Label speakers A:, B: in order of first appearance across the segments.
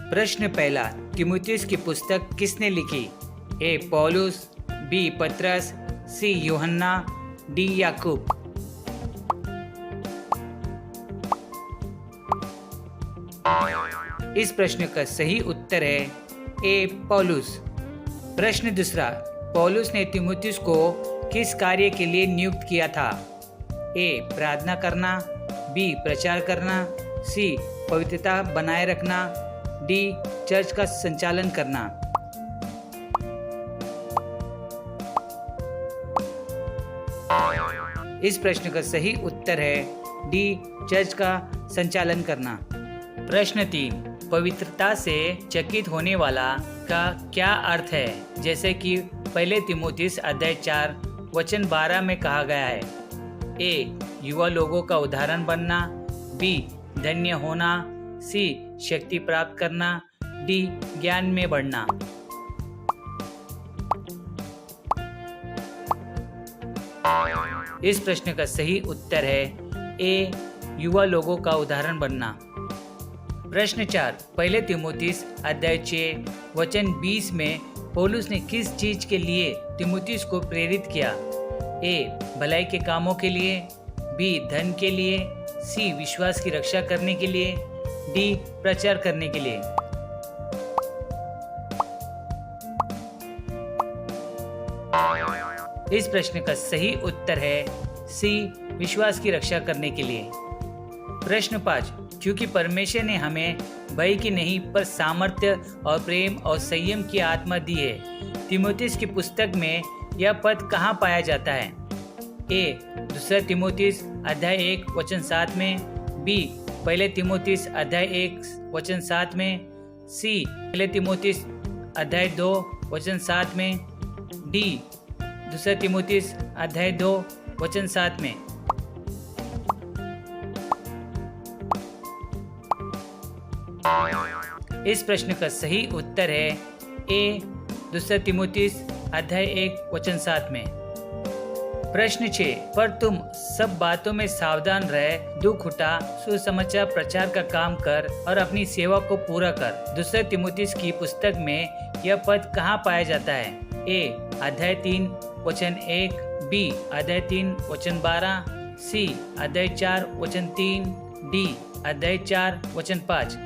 A: प्रश्न पहला, तीमुथियुस की पुस्तक किसने लिखी? ए पौलुस, बी पतरस, सी यूहन्ना, डी याकूब। इस प्रश्न का सही उत्तर है ए पौलुस। प्रश्न दूसरा, पौलुस ने तीमुथियुस को किस कार्य के लिए नियुक्त किया था? ए प्रार्थना करना, बी प्रचार करना, सी पवित्रता बनाए रखना, डी चर्च का संचालन करना। इस प्रश्न का सही उत्तर है डी चर्च का संचालन करना। प्रश्न 3, पवित्रता से चकित होने वाला का क्या अर्थ है? जैसे कि पहले तीमुथियुस अध्याय 4 वचन 12 में कहा गया है। ए युवा लोगों का उदाहरण बनना, बी धन्य होना, सी शक्ति प्राप्त करना, डी ज्ञान में बढ़ना। इस प्रश्न का सही उत्तर है ए युवा लोगों का उदाहरण बनना। प्रश्न 4, पहले तीमुथियुस अध्याय 6 वचन 20 में पौलुस ने किस चीज के लिए तीमुथियुस को प्रेरित किया? ए भलाई के कामों के लिए, बी धन के लिए, सी विश्वास की रक्षा करने के लिए, डी प्रचार करने के लिए। इस प्रश्न का सही उत्तर है सी विश्वास की रक्षा करने के लिए। प्रश्न 5, क्योंकि परमेश्वर ने हमें भय की नहीं पर सामर्थ्य और प्रेम और संयम की आत्मा दी है। तीमुथियुस की पुस्तक में यह पद कहाँ पाया जाता है? ए दूसरा तीमुथियुस अध्याय 1 वचन 7 में, बी पहले तीमुथियुस अध्याय 1 वचन 7 में, सी पहले तीमुथियुस अध्याय 2 वचन 7 में, डी दूसरा तीमुथियुस अध्याय 2 वचन 7 में। इस प्रश्न का सही उत्तर है ए दूसरा तीमुथियुस अध्याय 1 वचन 7 में। प्रश्न 6, पर तुम सब बातों में सावधान रह, दुख उठा, सुसमाचार प्रचार का काम कर और अपनी सेवा को पूरा कर। दूसरे तीमुथियुस की पुस्तक में यह पद कहाँ पाया जाता है? ए अध्याय 3 वचन 1, बी अध्याय 3 वचन 12, सी अध्याय 4 वचन 3, डी अध्याय 4 वचन 5।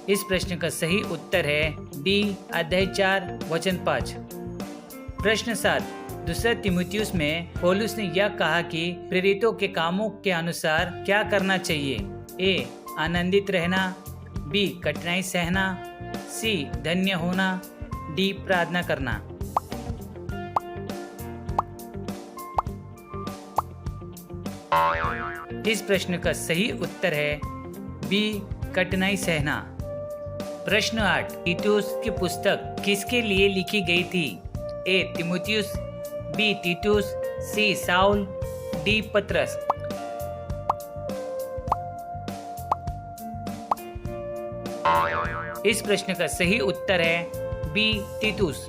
A: इस प्रश्न का सही उत्तर है डी अध्याय 4 वचन 5। प्रश्न 7, दूसरे तीमुथियुस में पौलुस ने यह कहा कि प्रेरितों के कामों के अनुसार क्या करना चाहिए? ए आनंदित रहना, बी कठिनाई सहना, सी धन्य होना, डी प्रार्थना करना। इस प्रश्न का सही उत्तर है बी कठिनाई सहना। प्रश्न 8, तीतुस की पुस्तक किसके लिए लिखी गई थी? ए तीमुथियुस, बी तीतुस, सी साउल, डी पतरस। इस प्रश्न का सही उत्तर है बी तीतुस।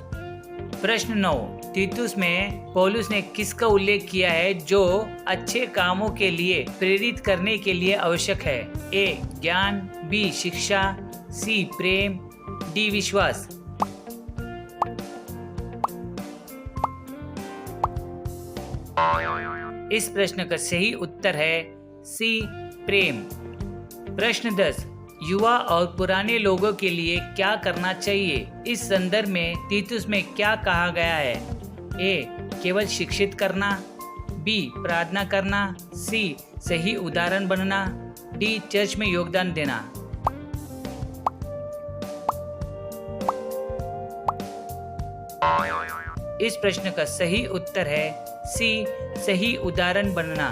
A: प्रश्न 9, तीतुस में पौलुस ने किसका उल्लेख किया है जो अच्छे कामों के लिए प्रेरित करने के लिए आवश्यक है? ए ज्ञान, बी शिक्षा, सी प्रेम, डी विश्वास। इस प्रश्न का सही उत्तर है सी प्रेम। प्रश्न 10, युवा और पुराने लोगों के लिए क्या करना चाहिए? इस संदर्भ में तीतुस में क्या कहा गया है? ए केवल शिक्षित करना, बी प्रार्थना करना, सी सही उदाहरण बनना, डी चर्च में योगदान देना। इस प्रश्न का सही उत्तर है सी सही उदाहरण बनना।